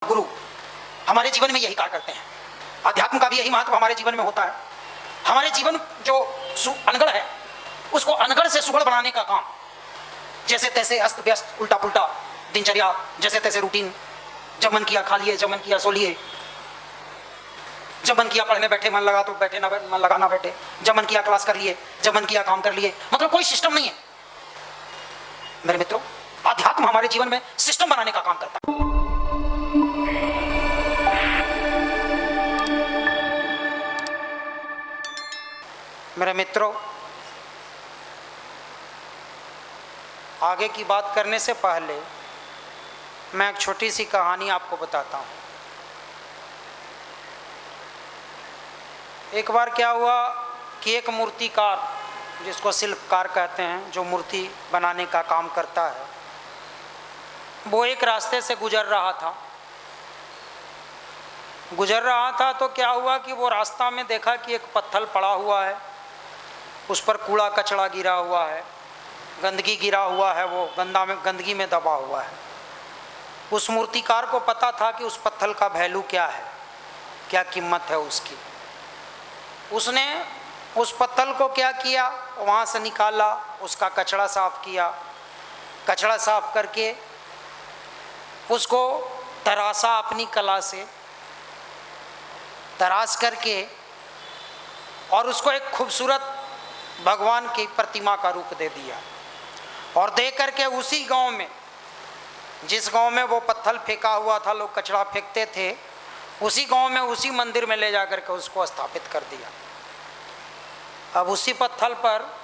गुरु हमारे जीवन में यही कार्य करते हैं। अध्यात्म का भी यही महत्व हमारे जीवन में होता है। हमारे जीवन जो अनगढ़ है उसको अनगढ़ से सुगढ़ बनाने का काम, जैसे तैसे अस्त व्यस्त उल्टा पुल्टा दिनचर्या, जैसे तैसे रूटीन, जब मन किया खा लिए, जब मन किया सो लिए, जब मन किया पढ़ने बैठे, मन लगा तो बैठे, ना मन लगा ना बैठे, जब मन किया क्लास कर लिए, जब मन किया काम कर लिए, मतलब कोई सिस्टम नहीं है। मेरे मित्रों, अध्यात्म हमारे जीवन में सिस्टम बनाने का काम करता है। मेरे मित्रों, आगे की बात करने से पहले मैं एक छोटी सी कहानी आपको बताता हूँ। एक बार क्या हुआ कि एक मूर्तिकार, जिसको शिल्पकार कहते हैं, जो मूर्ति बनाने का काम करता है, वो एक रास्ते से गुजर रहा था तो क्या हुआ कि वो रास्ता में देखा कि एक पत्थर पड़ा हुआ है, उस पर कूड़ा कचड़ा गिरा हुआ है, गंदगी गिरा हुआ है, वो गंदगी में दबा हुआ है। उस मूर्तिकार को पता था कि उस पत्थर का वैल्यू क्या है, क्या कीमत है उसकी। उसने उस पत्थर को क्या किया, वहाँ से निकाला, उसका कचड़ा साफ किया, कचड़ा साफ करके उसको तराशा, अपनी कला से तराश करके, और उसको एक खूबसूरत भगवान की प्रतिमा का रूप दे दिया। और दे करके उसी गांव में, जिस गांव में वो पत्थर फेंका हुआ था, लोग कचरा फेंकते थे, उसी गांव में, उसी मंदिर में ले जाकर के उसको स्थापित कर दिया। अब उसी पत्थर पर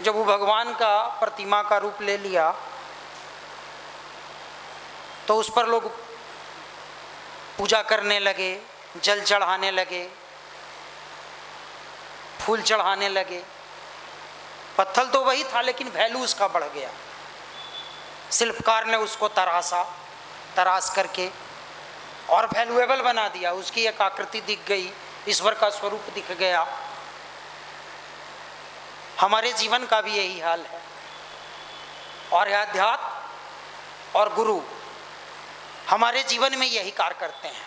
जब वो भगवान का प्रतिमा का रूप ले लिया तो उस पर लोग पूजा करने लगे, जल चढ़ाने लगे, फूल चढ़ाने लगे। पत्थर तो वही था लेकिन वैल्यू उसका बढ़ गया। शिल्पकार ने उसको तराश करके और वैल्यूएबल बना दिया, उसकी एक आकृति दिख गई, ईश्वर का स्वरूप दिख गया। हमारे जीवन का भी यही हाल है। और अध्यात्म और गुरु हमारे जीवन में यही कार्य करते हैं।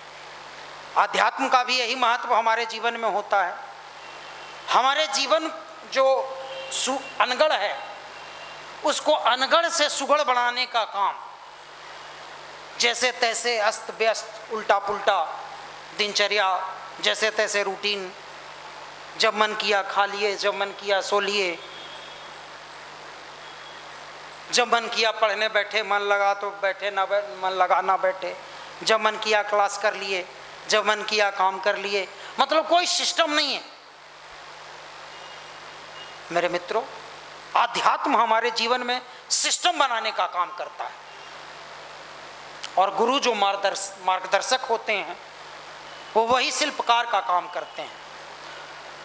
अध्यात्म का भी यही महत्व हमारे जीवन में होता है। हमारे जीवन जो अनगढ़ है उसको अनगढ़ से सुगढ़ बनाने का काम, जैसे तैसे अस्त व्यस्त उल्टा पुल्टा दिनचर्या, जैसे तैसे रूटीन, जब मन किया खा लिए, जब मन किया सो लिए, जब मन किया पढ़ने बैठे, मन लगा तो बैठे, ना मन लगा ना बैठे, जब मन किया क्लास कर लिए, जब मन किया काम कर लिए, मतलब कोई सिस्टम नहीं है। मेरे मित्रों, आध्यात्म हमारे जीवन में सिस्टम बनाने का काम करता है। और गुरु जो मार्गदर्शक होते हैं वो वही शिल्पकार का काम करते हैं।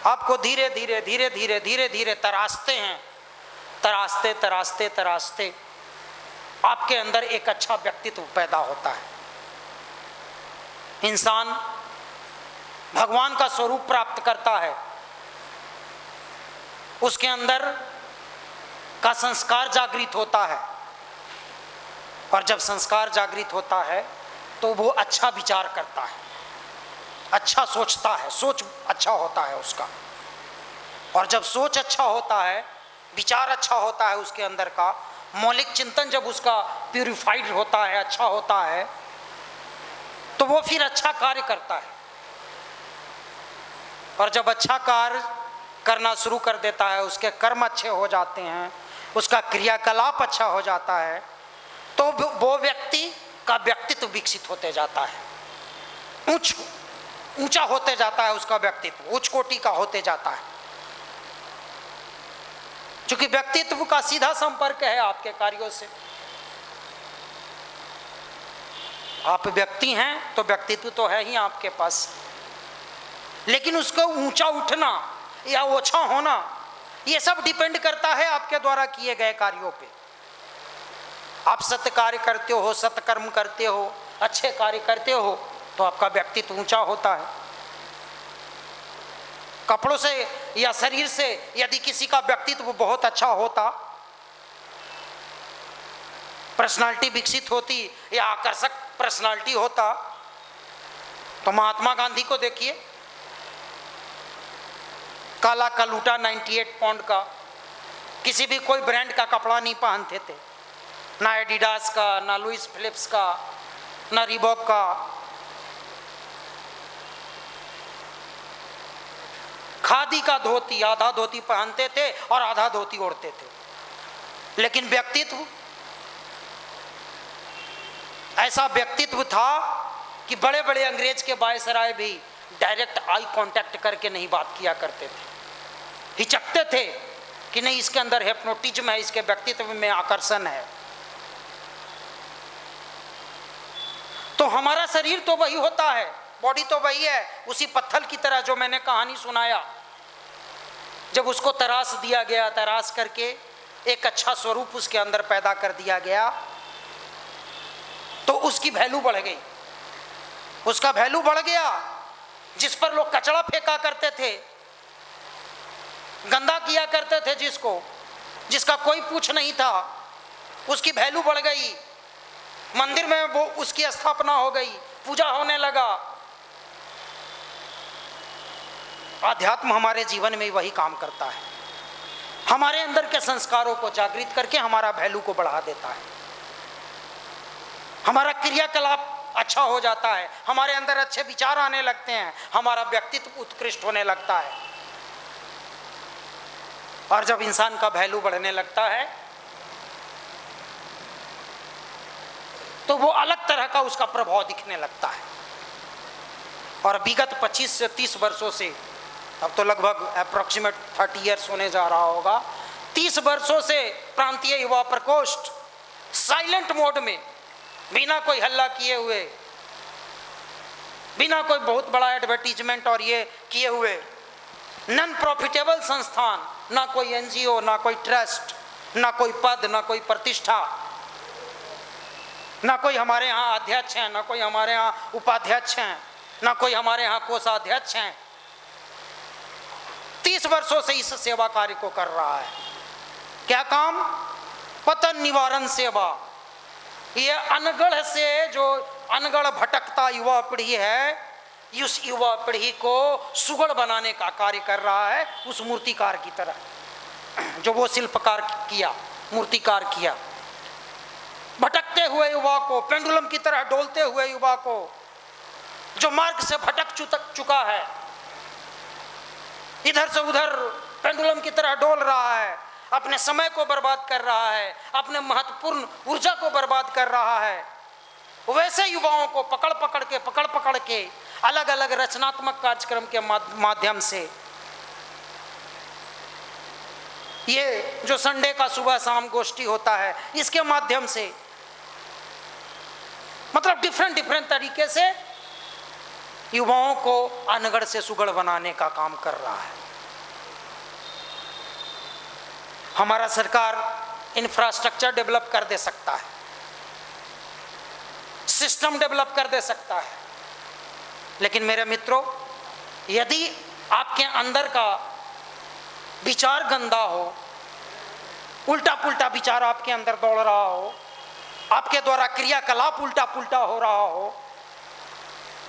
आपको धीरे धीरे धीरे धीरे धीरे धीरे तराशते हैं, तराशते तराशते तराशते आपके अंदर एक अच्छा व्यक्तित्व पैदा होता है। इंसान भगवान का स्वरूप प्राप्त करता है, उसके अंदर का संस्कार जागृत होता है, और जब संस्कार जागृत होता है तो वो अच्छा विचार करता है, अच्छा सोचता है, सोच अच्छा होता है उसका। और जब सोच अच्छा होता है, विचार अच्छा होता है, उसके अंदर का मौलिक चिंतन जब उसका प्यूरिफाइड होता है, अच्छा होता है, तो वो फिर अच्छा कार्य करता है। और जब अच्छा कार्य करना शुरू कर देता है, उसके कर्म अच्छे हो जाते हैं, उसका क्रियाकलाप अच्छा हो जाता है, तो वो व्यक्ति का व्यक्तित्व विकसित होते जाता है, ऊंचा होते जाता है, उसका व्यक्तित्व उच्च कोटि का होते जाता है। क्योंकि व्यक्तित्व का सीधा संपर्क है आपके कार्यों से। आप व्यक्ति हैं तो व्यक्तित्व तो है ही आपके पास, लेकिन उसको ऊंचा उठना या ओछा होना, ये सब डिपेंड करता है आपके द्वारा किए गए कार्यों पे। आप सत्य कार्य करते हो, सत्कर्म करते हो, अच्छे कार्य करते हो, तो आपका व्यक्तित्व ऊंचा होता है। कपड़ों से या शरीर से यदि किसी का व्यक्तित्व बहुत अच्छा होता, पर्सनालिटी विकसित होती या आकर्षक पर्सनालिटी होता तो महात्मा गांधी को देखिए, काला कलूटा 98 पाउंड का, किसी भी कोई ब्रांड का कपड़ा नहीं पहनते थे, ना एडिडास का, ना लुइस फिलिप्स का, ना रिबॉक का। खादी का धोती, आधा धोती पहनते थे और आधा धोती ओढ़ते थे, लेकिन व्यक्तित्व ऐसा व्यक्तित्व था कि बड़े बड़े अंग्रेज के वायसराय भी डायरेक्ट आई कांटेक्ट करके नहीं बात किया करते थे, हिचकते थे कि नहीं इसके अंदर हिप्नोटिज्म है, इसके व्यक्तित्व में आकर्षण है। तो हमारा शरीर तो वही होता है, बॉडी तो वही है, उसी पत्थर की तरह जो मैंने कहानी सुनाया, जब उसको तराश दिया गया, तराश करके एक अच्छा स्वरूप उसके अंदर पैदा कर दिया गया तो उसकी वैल्यू बढ़ गई, उसका वैल्यू बढ़ गया। जिस पर लोग कचरा फेंका करते थे, गंदा किया करते थे, जिसका कोई पूछ नहीं था, उसकी वैल्यू बढ़ गई। मंदिर में वो उसकी स्थापना हो गई, पूजा होने लगा। आध्यात्म हमारे जीवन में वही काम करता है, हमारे अंदर के संस्कारों को जागृत करके हमारा वैल्यू को बढ़ा देता है, हमारा क्रियाकलाप अच्छा हो जाता है, हमारे अंदर अच्छे विचार आने लगते हैं, हमारा व्यक्तित्व उत्कृष्ट होने लगता है। और जब इंसान का वैल्यू बढ़ने लगता है तो वो अलग तरह का उसका प्रभाव दिखने लगता है। और विगत 25 से 30 वर्षों से, अब तो लगभग अप्रोक्सीमेट 30 ईयर्स होने जा रहा होगा, 30 वर्षों से प्रांतीय युवा प्रकोष्ठ साइलेंट मोड में, बिना कोई हल्ला किए हुए, बिना कोई बहुत बड़ा एडवर्टीजमेंट और ये किए हुए, नॉन प्रॉफिटेबल संस्थान, ना कोई एनजीओ, ना कोई ट्रस्ट, ना कोई पद, ना कोई प्रतिष्ठा, ना कोई हमारे यहाँ अध्यक्ष हैं, ना कोई हमारे यहाँ उपाध्यक्ष हैं, ना कोई हमारे यहाँ कोषाध्यक्ष हैं, 30 वर्षों से इस सेवा कार्य को कर रहा है। क्या काम? पतन निवारण सेवा। ये अनगढ़ से जो अनगढ़ भटकता युवा पीढ़ी है, उस युवा पीढ़ी को सुगढ़ बनाने का कार्य कर रहा है, उस मूर्तिकार की तरह जो वो शिल्पकार किया, मूर्तिकार किया। भटकते हुए युवा को, पेंडुलम की तरह डोलते हुए युवा को, जो मार्ग से भटक चुका है, इधर से उधर पेंडुलम की तरह डोल रहा है, अपने समय को बर्बाद कर रहा है, अपने महत्वपूर्ण ऊर्जा को बर्बाद कर रहा है, वैसे युवाओं को पकड़ पकड़ के अलग अलग रचनात्मक कार्यक्रम के माध्यम से, ये जो संडे का सुबह शाम गोष्ठी होता है, इसके माध्यम से, मतलब डिफरेंट तरीके से युवाओं को अनगढ़ से सुगढ़ बनाने का काम कर रहा है। हमारा सरकार इंफ्रास्ट्रक्चर डेवलप कर दे सकता है, सिस्टम डेवलप कर दे सकता है, लेकिन मेरे मित्रों, यदि आपके अंदर का विचार गंदा हो, उल्टा पुल्टा विचार आपके अंदर दौड़ रहा हो, आपके द्वारा क्रियाकलाप उल्टा पुल्टा हो रहा हो,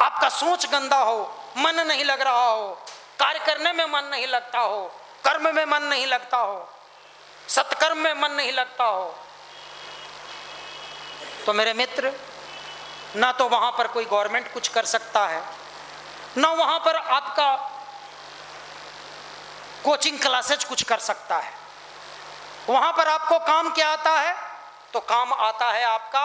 आपका सोच गंदा हो, मन नहीं लग रहा हो, कार्य करने में मन नहीं लगता हो, कर्म में मन नहीं लगता हो, सत्कर्म में मन नहीं लगता हो, तो मेरे मित्र, ना तो वहां पर कोई गवर्नमेंट कुछ कर सकता है, ना वहां पर आपका कोचिंग क्लासेज कुछ कर सकता है। वहां पर आपको काम क्या आता है? तो काम आता है आपका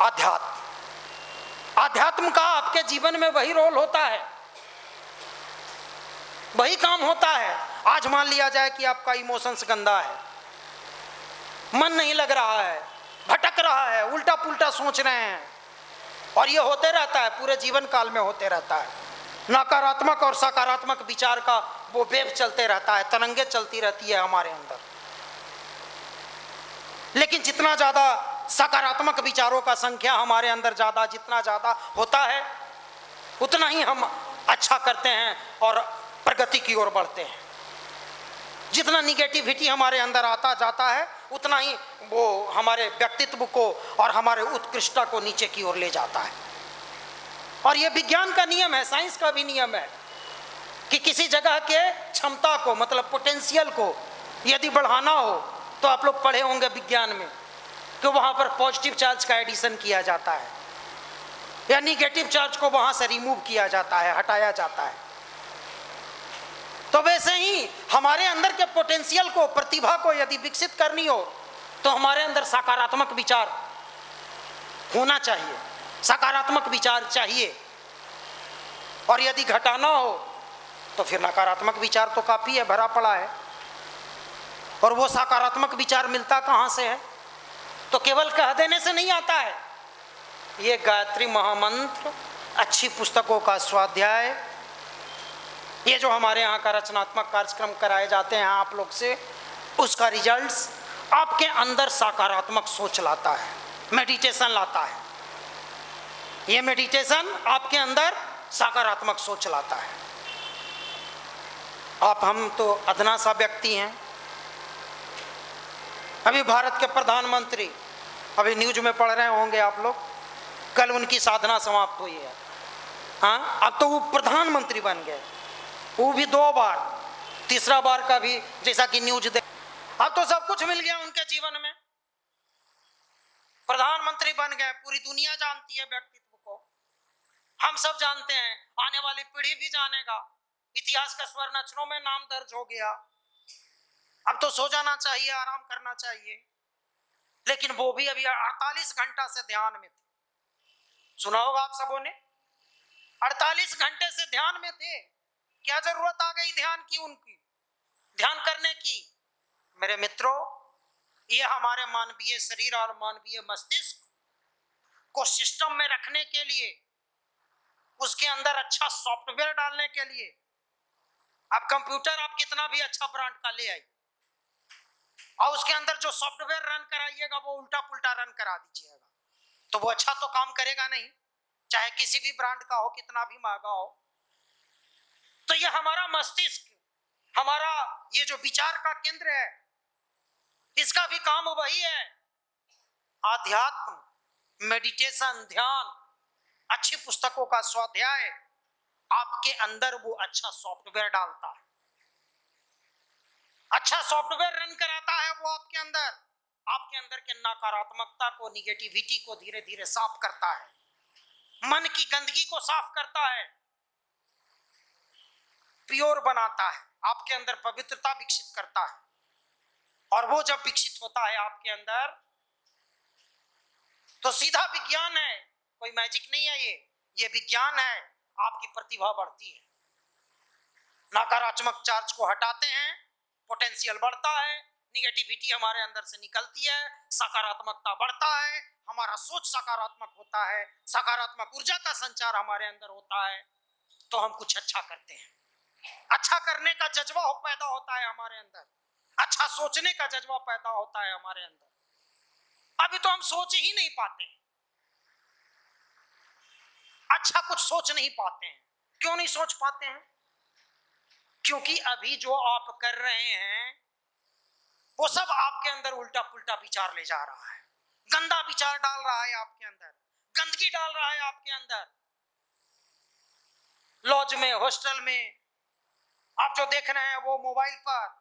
आध्यात्म। आध्यात्म का आपके जीवन में वही रोल होता है, वही काम होता है। आज मान लिया जाए कि आपका इमोशंस गंदा है, मन नहीं लग रहा है, भटक रहा है, उल्टा पुल्टा सोच रहे हैं, और ये होते रहता है, पूरे जीवन काल में होते रहता है। नकारात्मक और सकारात्मक विचार का वो वेव चलते रहता है, तरंगे चलती रहती है हमारे अंदर। लेकिन जितना ज्यादा सकारात्मक विचारों का संख्या हमारे अंदर जितना ज्यादा होता है, उतना ही हम अच्छा करते हैं और प्रगति की ओर बढ़ते हैं। जितना निगेटिविटी हमारे अंदर आता जाता है उतना ही वो हमारे व्यक्तित्व को और हमारे उत्कृष्टता को नीचे की ओर ले जाता है। और ये विज्ञान का नियम है, साइंस का भी नियम है कि किसी जगह के क्षमता को, मतलब पोटेंशियल को यदि बढ़ाना हो तो आप लोग पढ़े होंगे विज्ञान में कि वहाँ पर पॉजिटिव चार्ज का एडिशन किया जाता है या निगेटिव चार्ज को वहाँ से रिमूव किया जाता है, हटाया जाता है। तो वैसे ही हमारे अंदर के पोटेंशियल को, प्रतिभा को यदि विकसित करनी हो तो हमारे अंदर सकारात्मक विचार होना चाहिए, सकारात्मक विचार चाहिए। और यदि घटाना हो तो फिर नकारात्मक विचार तो काफी है, भरा पड़ा है। और वो सकारात्मक विचार मिलता कहाँ से है? तो केवल कह देने से नहीं आता है। ये गायत्री महामंत्र, अच्छी पुस्तकों का स्वाध्याय, ये जो हमारे यहाँ का रचनात्मक कार्यक्रम कराए जाते हैं आप लोग से, उसका रिजल्ट्स आपके अंदर सकारात्मक सोच लाता है, मेडिटेशन लाता है। ये मेडिटेशन आपके अंदर सकारात्मक सोच लाता है। हम तो अदना सा व्यक्ति हैं। अभी भारत के प्रधानमंत्री, अभी न्यूज में पढ़ रहे होंगे आप लोग, कल उनकी साधना समाप्त हुई है। हाँ, अब तो वो प्रधानमंत्री बन गए, वो भी 2 बार, तीसरा बार का भी जैसा कि न्यूज दे। अब तो सब कुछ मिल गया उनके जीवन में, प्रधानमंत्री बन गए, पूरी दुनिया जानती है व्यक्तित्व को, हम सब जानते हैं, आने वाली पीढ़ी भी जानेगा, इतिहास का स्वर्ण अक्षरों में नाम दर्ज हो गया। अब तो सो जाना चाहिए, आराम करना चाहिए। लेकिन वो भी अभी 48 घंटा से ध्यान में थे। सुना होगा आप सबों ने, 48 घंटे से ध्यान में थे। क्या जरूरत आ गई ध्यान की, उनकी ध्यान करने की? मेरे मित्रों, ये हमारे मानवीय शरीर और मानवीय मस्तिष्क को सिस्टम में रखने के लिए, उसके अंदर अच्छा सॉफ्टवेयर डालने के लिए, अब कंप्यूटर आप कितना भी अच्छा ब्रांड का ले आई और उसके अंदर जो सॉफ्टवेयर रन कराइएगा वो उल्टा पुल्टा रन करा दीजिएगा तो वो अच्छा तो काम करेगा नहीं, चाहे किसी भी ब्रांड का हो, कितना भी महंगा हो। तो ये हमारा मस्तिष्क, हमारा ये जो विचार का केंद्र है, इसका भी काम वही है, आध्यात्म, मेडिटेशन, ध्यान, अच्छी पुस्तकों का स्वाध्याय आपके अंदर वो अच्छा सॉफ्टवेयर डालता है, अच्छा सॉफ्टवेयर रन कराता है। वो आपके अंदर के नकारात्मकता को, निगेटिविटी को धीरे धीरे साफ करता है, मन की गंदगी को साफ करता है, प्योर बनाता है, आपके अंदर पवित्रता विकसित करता है। और वो जब विकसित होता है आपके अंदर तो सीधा विज्ञान है, कोई मैजिक नहीं है, ये विज्ञान है। आपकी प्रतिभा बढ़ती है, नकारात्मक चार्ज को हटाते हैं, पोटेंशियल बढ़ता है, निगेटिविटी हमारे अंदर से निकलती है, सकारात्मकता बढ़ता है, हमारा सोच सकारात्मक होता है, सकारात्मक ऊर्जा का संचार हमारे अंदर होता है, तो हम कुछ अच्छा करते हैं। अच्छा करने का जज्बा पैदा होता है हमारे अंदर, अच्छा सोचने का जज्बा पैदा होता है हमारे अंदर। अभी तो हम सोच ही नहीं पाते हैं, अच्छा कुछ सोच नहीं पाते हैं। क्यों नहीं सोच पाते हैं? क्योंकि अभी जो आप कर रहे हैं वो सब आपके अंदर उल्टा पुल्टा विचार ले जा रहा है, गंदा विचार डाल रहा है आपके अंदर, गंदगी डाल रहा है आपके अंदर। लॉज में, हॉस्टल में आप जो देख रहे हैं वो मोबाइल पर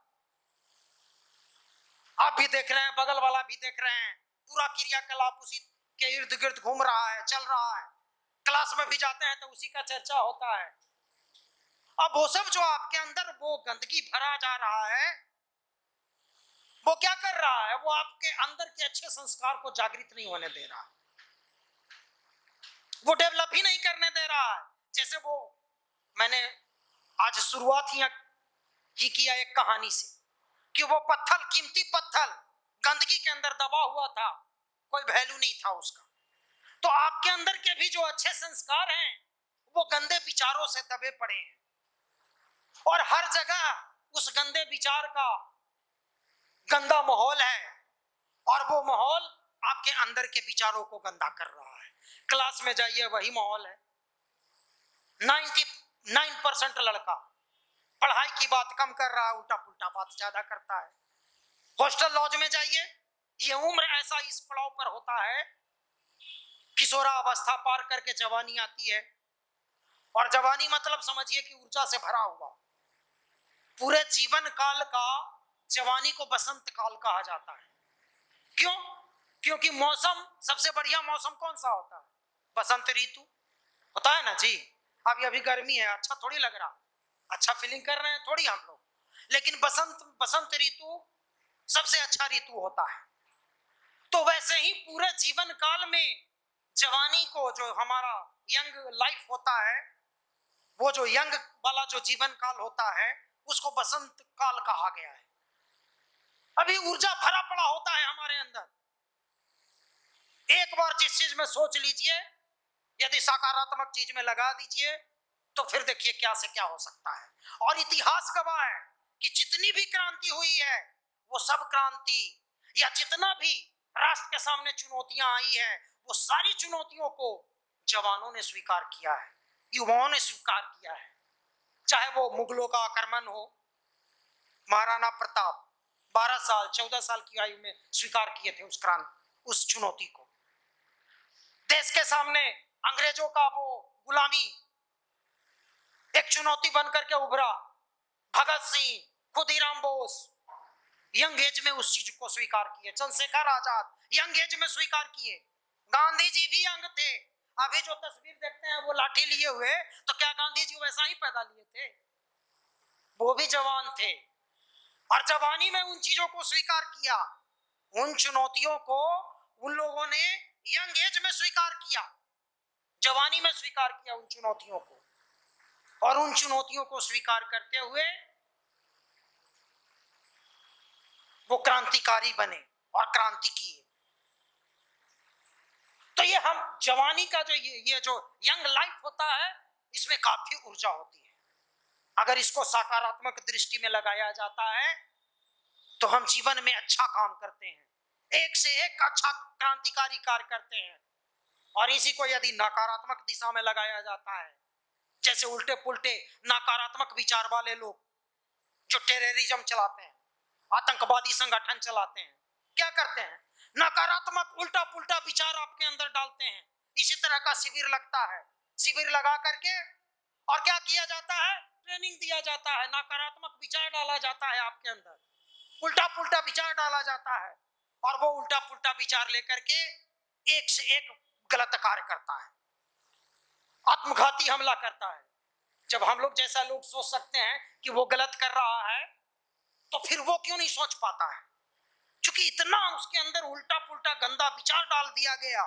आप भी देख रहे हैं, बगल वाला भी देख रहे हैं, पूरा क्रियाकलाप उसी के इर्द गिर्द घूम रहा है, चल रहा है। क्लास में भी जाते हैं तो उसी का चर्चा होता है। अब वो सब जो आपके अंदर वो गंदगी भरा जा रहा है, वो क्या कर रहा है? वो आपके अंदर के अच्छे संस्कार को जागृत नहीं होने दे रहा, वो डेवलप ही नहीं करने दे रहा है। जैसे वो मैंने आज शुरुआत ही किया एक कहानी से कि वो पत्थर, कीमती पत्थर गंदगी के अंदर दबा हुआ था, कोई वैल्यू नहीं था उसका। तो आपके अंदर के भी जो अच्छे संस्कार हैं वो गंदे विचारों से दबे पड़े हैं और हर जगह उस गंदे विचार का गंदा माहौल है और वो माहौल आपके अंदर के विचारों को गंदा कर रहा है। क्लास में जाइए, वही माहौल है। 99% लड़का पढ़ाई की बात कम कर रहा है, उल्टा पुल्टा बात ज्यादा करता है। हॉस्टल लॉज में जाइए, ये उम्र ऐसा इस पड़ाव पर होता है, किशोरावस्था पार करके जवानी आती है, और जवानी मतलब समझिए कि ऊर्जा से भरा हुआ। पूरे जीवन काल का जवानी को बसंत काल कहा जाता है। क्यों? क्योंकि मौसम, सबसे बढ़िया मौसम कौन सा होता है? बसंत ऋतु होता है ना जी। अभी गर्मी है, अच्छा थोड़ी लग रहा, अच्छा फीलिंग कर रहे हैं थोड़ी हम लोग, लेकिन बसंत ऋतु सबसे अच्छा ऋतु होता है। तो वैसे ही पूरे जीवन काल में जवानी को, जो हमारा यंग लाइफ होता है, वो जो यंग वाला जो जीवन काल होता है, उसको बसंत काल कहा गया है। अभी ऊर्जा भरा पड़ा होता है हमारे अंदर। एक बार जिस चीज में सोच लीजिए, यदि सकारात्मक चीज में लगा दीजिए, तो फिर देखिए क्या से क्या हो सकता है। और इतिहास गवाह है कि जितनी भी क्रांति हुई है, वो सब क्रांति या जितना भी राष्ट्र के सामने चुनौतियां आई है, वो सारी चुनौतियों को जवानों ने स्वीकार किया है, युवाओं ने स्वीकार किया है। चाहे वो मुगलों का आक्रमण हो, महाराणा प्रताप 12 साल 14 साल की आयु में स्वीकार किए थे उस चुनौती को। देश के सामने अंग्रेजों का वो गुलामी एक चुनौती बनकर के उभरा। भगत सिंह, खुदीराम बोस यंग एज में उस चीज को स्वीकार किए। चंद्रशेखर आजाद यंग एज में स्वीकार किए। गांधी जी भी यंग थे। अभी जो तस्वीर देखते हैं वो लाठी लिए हुए, तो क्या गांधी जी वैसा ही पैदा लिए थे? वो भी जवान थे, और जवानी में उन चीजों को स्वीकार किया। उन चुनौतियों को उन लोगों ने यंग एज में स्वीकार किया, जवानी में स्वीकार किया उन चुनौतियों को। और उन चुनौतियों को स्वीकार करते हुए वो क्रांतिकारी बने और क्रांति किए। तो ये हम जवानी का जो ये जो यंग लाइफ होता है, इसमें काफी ऊर्जा होती है। अगर इसको सकारात्मक दृष्टि में लगाया जाता है, तो हम जीवन में अच्छा काम करते हैं, एक से एक अच्छा क्रांतिकारी कार्य करते हैं। और इसी को यदि नकारात्मक दिशा में लगाया जाता है, जैसे उल्टे पुल्टे नकारात्मक विचार वाले लोग जो टेररिज्म चलाते हैं, आतंकवादी संगठन चलाते हैं, क्या करते हैं? नकारात्मक उल्टा पुल्टा विचार आपके अंदर डालते हैं। इसी तरह का शिविर लगता है, शिविर लगा करके और क्या किया जाता है? ट्रेनिंग दिया जाता है, नकारात्मक विचार डाला जाता है आपके अंदर, उल्टा पुल्टा विचार डाला जाता है, और वो उल्टा पुल्टा विचार लेकर के एक से एक गलत कार्य करता है, आत्मघाती हमला करता है। जब हम लोग जैसा लोग सोच सकते हैं कि वो गलत कर रहा है, तो फिर वो क्यों नहीं सोच पाता है? क्योंकि इतना उसके अंदर उल्टा पुल्टा गंदा विचार डाल दिया गया।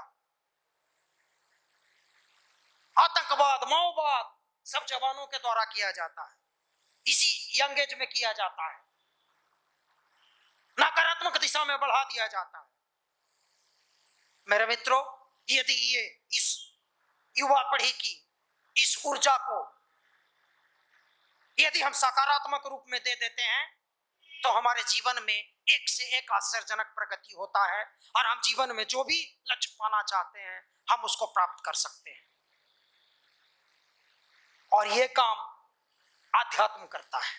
आतंकवाद, माओवाद सब जवानों के द्वारा किया जाता है, इसी यंग एज में किया जाता है, नकारात्मक दिशा में बढ़ा दिया जाता है। मेरे मित्रों, यदि ये इस युवा पीढ़ी की इस ऊर्जा को यदि हम सकारात्मक रूप में दे देते हैं, तो हमारे जीवन में एक से एक आश्चर्यजनक प्रगति होता है, और हम जीवन में जो भी लक्ष्य पाना चाहते हैं, हम उसको प्राप्त कर सकते हैं। और ये काम आध्यात्म करता है।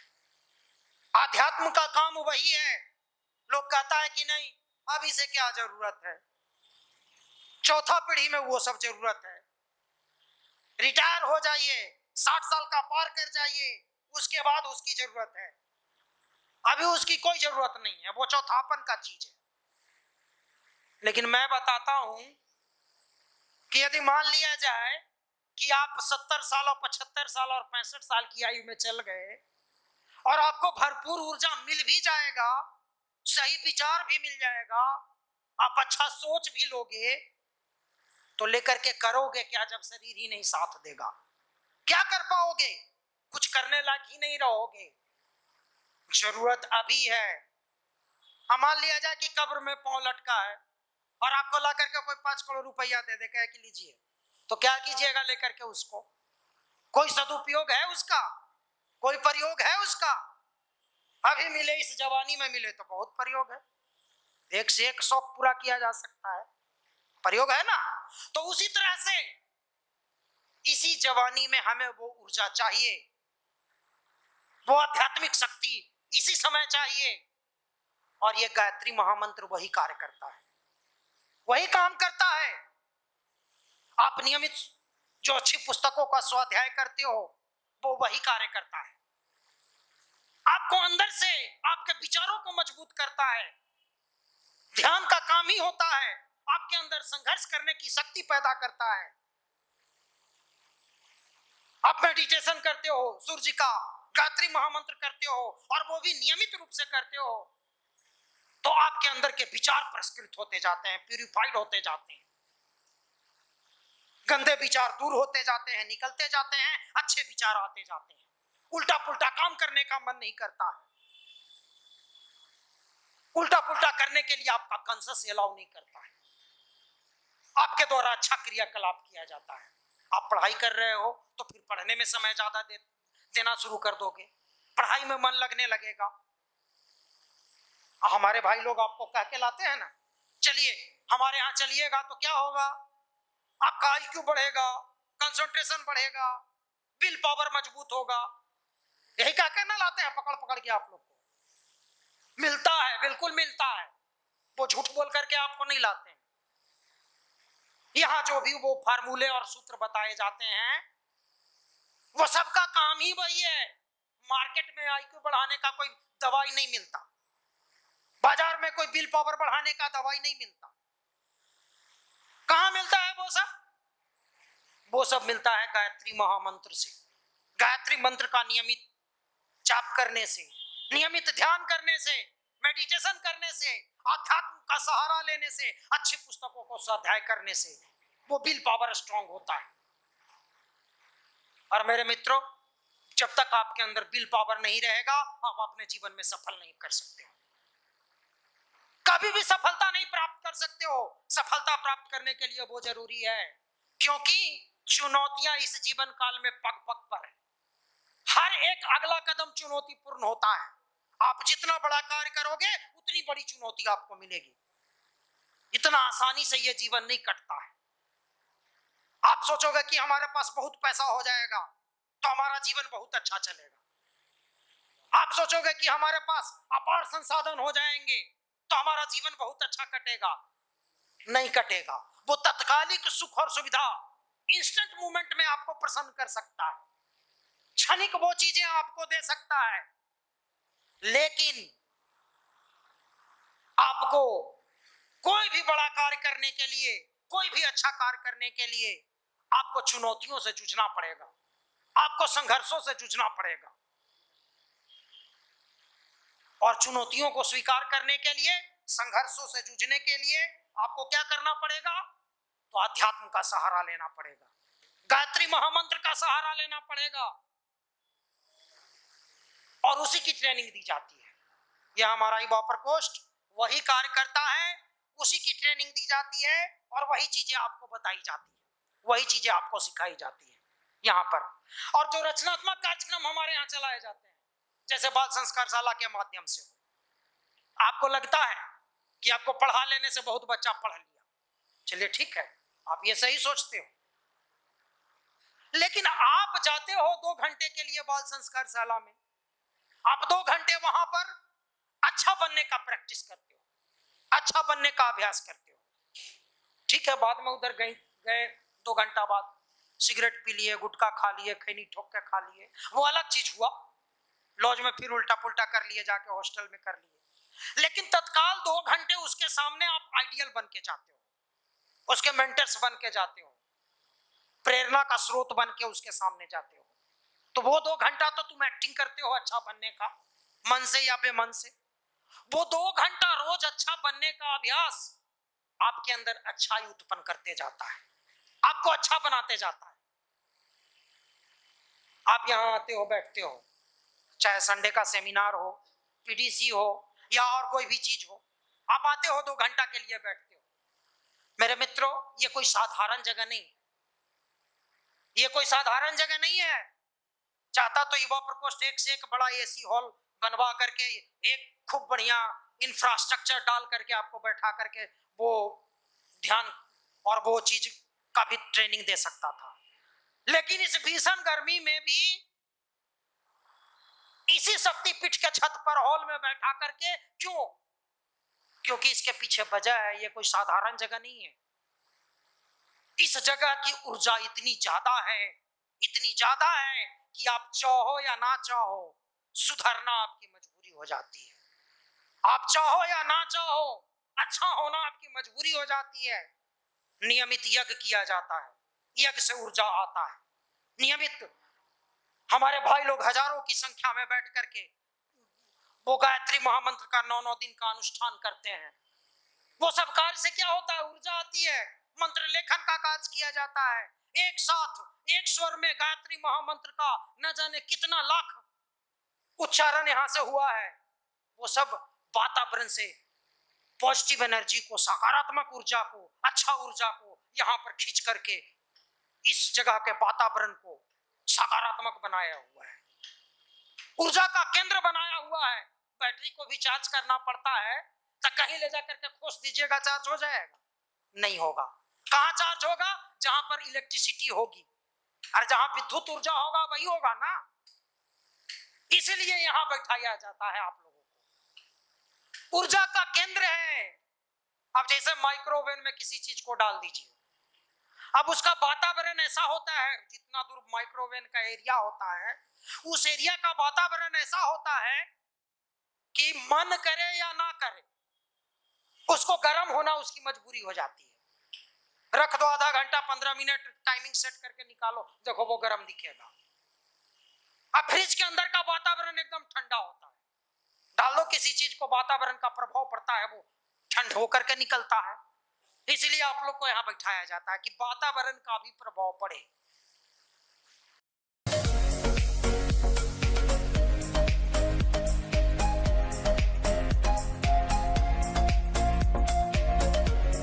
आध्यात्म का काम वही है। लोग कहता है कि नहीं, अब इसे क्या जरूरत है, चौथा पीढ़ी में वो सब जरूरत है, रिटायर हो जाइए, 60 साल का पार कर जाइए, उसके बाद उसकी जरूरत है। अभी उसकी कोई जरूरत नहीं है, वो चौथापन का चीज है। लेकिन मैं बताता हूं कि यदि मान लिया जाए कि आप 70 साल और 75 साल और 65 साल की आयु में चल गए, और आपको भरपूर ऊर्जा मिल भी जाएगा, सही विचार भी मिल जाएगा, आप अच्छा सोच भी लोगे, तो लेकर के करोगे क्या जब शरीर ही नहीं साथ देगा? क्या कर पाओगे? कुछ करने लायक ही नहीं रहोगे। जरूरत अभी है। हम मान लिया जाए कि कब्र में पांव लटका है, और आपको ला करके कोई 5 करोड़ रुपया दे दे, कह के लीजिए, तो क्या कीजिएगा लेकर के उसको? कोई सदुपयोग है उसका? कोई प्रयोग है उसका? अभी मिले, इस जवानी में मिले तो बहुत प्रयोग है, एक से एक शौक पूरा किया जा सकता है, प्रयोग है ना। तो उसी तरह से इसी जवानी में हमें वो ऊर्जा चाहिए वो आध्यात्मिक शक्ति इसी समय चाहिए। और ये गायत्री महामंत्र वही कार्य करता है, वही काम करता है। आप नियमित जो अच्छी पुस्तकों का स्वाध्याय करते हो वो वही कार्य करता है। आपको अंदर से आपके विचारों को मजबूत करता है। ध्यान का काम ही होता है आपके अंदर संघर्ष करने की शक्ति पैदा करता है। आप मेडिटेशन करते हो, सूर्य का गायत्री महामंत्र करते हो और वो भी नियमित रूप से करते हो, तो आपके अंदर के विचार परिष्कृत होते जाते हैं, प्यूरिफाइड होते जाते हैं। गंदे विचार दूर होते जाते हैं, निकलते जाते हैं, अच्छे विचार आते जाते हैं। उल्टा पुल्टा काम करने का मन नहीं करता है। उल्टा पुल्टा करने के लिए आपका कॉन्शियस अलाउ नहीं करता है। आपके द्वारा अच्छा क्रियाकलाप किया जाता है। आप पढ़ाई कर रहे हो तो फिर पढ़ने में समय ज्यादा देना शुरू कर दोगे, पढ़ाई में मन लगने लगेगा। हमारे भाई लोग आपको कह के लाते हैं ना, चलिए हमारे यहाँ चलिएगा तो क्या होगा, आपका आईक्यू बढ़ेगा, कंसंट्रेशन बढ़ेगा, विल पावर मजबूत होगा। यही कह के ना लाते हैं पकड़ पकड़ के आप लोग को। मिलता है, बिल्कुल मिलता है। वो झूठ बोल करके आपको नहीं लाते हैं। यहाँ जो भी वो फार्मूले और सूत्र बताए जाते हैं वो सबका काम ही वही है। मार्केट में आईक्यू बढ़ाने का कोई दवाई नहीं मिलता, बाजार में कोई विल पावर बढ़ाने का दवाई नहीं मिलता। कहां मिलता है वो सब? वो सब मिलता है गायत्री महामंत्र से। गायत्री मंत्र का नियमित जाप करने से, नियमित ध्यान करने से, मेडिटेशन करने से, आध्यात्म का सहारा लेने से, अच्छी पुस्तकों को स्वाध्याय करने से वो विल पावर स्ट्रांग होता है। और मेरे मित्रों, जब तक आपके अंदर विल पावर नहीं रहेगा आप अपने जीवन में सफल नहीं कर सकते हो, कभी भी सफलता नहीं प्राप्त कर सकते हो। सफलता प्राप्त करने के लिए वो जरूरी है, क्योंकि चुनौतियां इस जीवन काल में पग पग पर है। हर एक अगला कदम चुनौतीपूर्ण होता है। आप जितना बड़ा कार्य करोगे उतनी बड़ी चुनौती आपको मिलेगी। इतना आसानी से ये जीवन नहीं कटता है। आप सोचोगे कि हमारे पास बहुत पैसा हो जाएगा तो हमारा जीवन बहुत अच्छा चलेगा। आप सोचोगे कि हमारे पास अपार संसाधन हो जाएंगे तो हमारा जीवन बहुत अच्छा कटेगा। नहीं कटेगा। वो तत्कालिक सुख और सुविधा इंस्टेंट मूवमेंट में आपको प्रसन्न कर सकता है, क्षणिक वो चीजें आपको दे सकता है, लेकिन आपको कोई भी बड़ा कार्य करने के लिए, कोई भी अच्छा कार्य करने के लिए आपको चुनौतियों से जूझना पड़ेगा, आपको संघर्षों से जूझना पड़ेगा। और चुनौतियों को स्वीकार करने के लिए, संघर्षों से जूझने के लिए आपको क्या करना पड़ेगा? तो अध्यात्म का सहारा लेना पड़ेगा, गायत्री महामंत्र का सहारा लेना पड़ेगा, और उसी की ट्रेनिंग दी जाती है। यह हमारा युवा प्रकोष्ठ वही कार्य करता है, उसी की ट्रेनिंग दी जाती है और वही चीजें आपको बताई जाती है, वही चीजें आपको सिखाई जाती है यहाँ पर। और जो रचनात्मक कार्यक्रम हमारे यहाँ चलाए जाते हैं, जैसे बाल संस्कारशाला के माध्यम से, आपको लगता है कि आपको पढ़ा लेने से बहुत बच्चा पढ़ लिया, चलिए ठीक है, आप ये सही सोचते हो, लेकिन आप जाते हो 2 घंटे के लिए बाल संस्कारशाला में, आप 2 घंटे वहां पर अच्छा बनने का प्रैक्टिस करते हो, अच्छा बनने का अभ्यास करते हो। ठीक है, बाद में उधर गए 2 घंटा बाद सिगरेट पी लिए, गुटखा खा लिए, खैनी ठोक के खा लिए, वो अलग चीज हुआ। लॉज में फिर उल्टा पुल्टा कर लिए, जाके हॉस्टल में कर लिए, लेकिन तत्काल 2 घंटे उसके सामने आप आइडियल बन के जाते हो, उसके मेंटर्स बन के जाते हो, प्रेरणा का स्रोत बन के उसके सामने जाते हो। तो वो 2 घंटा तो तुम एक्टिंग करते हो अच्छा बनने का, मन से या बेमन से। वो 2 घंटा रोज अच्छा बनने का अभ्यास आपके अंदर अच्छाई उत्पन्न करते जाता है, आपको अच्छा बनाते जाता है। आप यहाँ आते हो, बैठते हो, चाहे संडे का सेमिनार हो, पीडीसी हो या और कोई भी चीज हो, आप आते हो 2 घंटा के लिए बैठते हो। मेरे मित्रों, ये कोई साधारण जगह नहीं, ये कोई साधारण जगह नहीं है। चाहता तो युवा प्रकोष्ठ एक से एक बड़ा एसी हॉल बनवा करके, एक खूब बढ़िया इंफ्रास्ट्रक्चर डाल करके आपको बैठा करके वो ध्यान और वो चीज का भी ट्रेनिंग दे सकता था, लेकिन इस भीषण गर्मी में भी इसी शक्ति पीठ के छत पर हॉल में बैठा करके। क्यों? क्योंकि इसके पीछे वजह है, ये कोई साधारण जगह नहीं है। इस जगह की ऊर्जा इतनी ज्यादा है, इतनी ज्यादा है कि आप चाहो या ना चाहो सुधरना आपकी मजबूरी हो जाती है। आप चाहो या ना चाहो अच्छा होना आपकी मजबूरी हो जाती है। नियमित यज्ञ किया जाता है, यज्ञ से ऊर्जा आता है। नियमित हमारे भाई लोग हजारों की संख्या में बैठ करके वो गायत्री महामंत्र का 9 दिन का अनुष्ठान करते हैं। वो सब कार्य से क्या होता है? ऊर्जा आती है। मंत्र लेखन का कार्य किया जाता है। एक साथ एक स्वर में गायत्री महामंत्र का न जाने कितना लाख उच्चारण यहां से हुआ है। वो सब वातावरण से पॉजिटिव एनर्जी को, सकारात्मक ऊर्जा को, अच्छा ऊर्जा को यहां पर खींच करके इस जगह के वातावरण को सकारात्मक बनाया हुआ है, ऊर्जा का केंद्र बनाया हुआ है। बैटरी को भी चार्ज करना पड़ता है, तो कहीं ले जाकर के खोस दीजिएगा, चार्ज हो जाएगा? नहीं होगा। कहां चार्ज होगा? जहां पर इलेक्ट्रिसिटी होगी, और जहां विद्युत ऊर्जा होगा वही होगा ना। इसलिए यहां बैठाया जाता है आप लोगों को। ऊर्जा का केंद्र है। अब जैसे माइक्रोवेव में किसी चीज को डाल दीजिए, अब उसका वातावरण ऐसा होता है, जितना दूर माइक्रोवेव का एरिया होता है उस एरिया का वातावरण ऐसा होता है कि मन करे या ना करे उसको गर्म होना उसकी मजबूरी हो जाती है। रख दो आधा घंटा 15 मिनट टाइमिंग सेट करके निकालो, देखो वो गर्म दिखेगा। अब फ्रिज के अंदर का वातावरण एकदम ठंडा होता है, डाल दो किसी चीज को, वातावरण का प्रभाव पड़ता है, वो ठंड होकर के निकलता है। इसलिए आप लोग को यहां बैठाया जाता है कि वातावरण का भी प्रभाव पड़े।